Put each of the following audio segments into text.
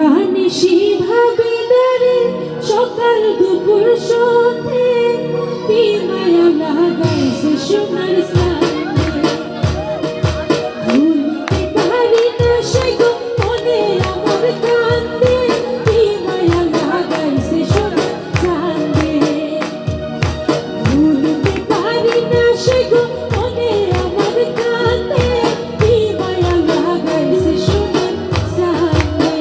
দিবানিশি ভাবে দাঁড়ে সকাল দুপুর সন্ধে কি মায়া লাগাইছে সোনার চাঁদে ভুলতে পারি না সে গো মনে আমার কান্দে কি মায়া লাগাইছে সোনার চাঁদে ভুলতে পারি না সে গো মনে আমার কান্দে কি মায়া লাগাইছে সোনার চাঁদে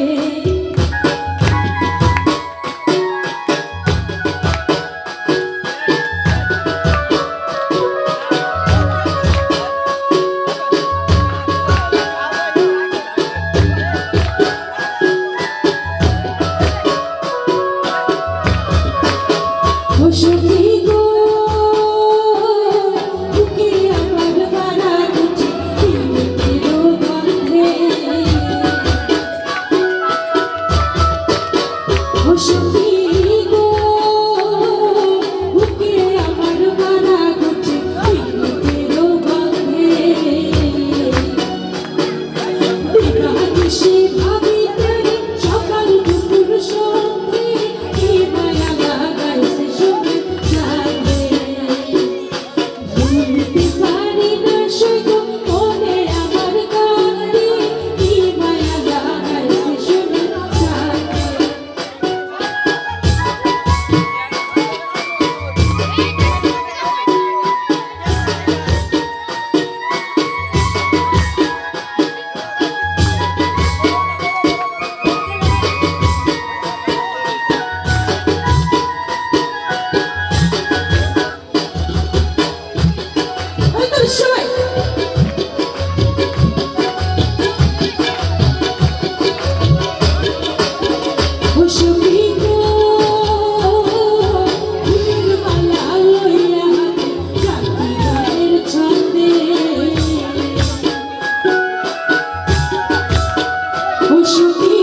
ও সখী গো বুকে আমার বাড়া গুছি তিলেরও গন্ধে ও সখী গো বুকে আমার বাড়া গুছি তিলেরও গন্ধে দিবানিশি ভাবি তারে সকাল দুপুর সন্ধে কি মায়া লাগাইছে সোনার চাঁদে ভুলতে পারি না সে গো মনে আমার কান্দে কি মায়া লাগাইছে সোনার চাঁদে ওই তোর সবাই ও সখী গো ফুলের মালা লইয়া হাতে গানের ছন্দে ও সখী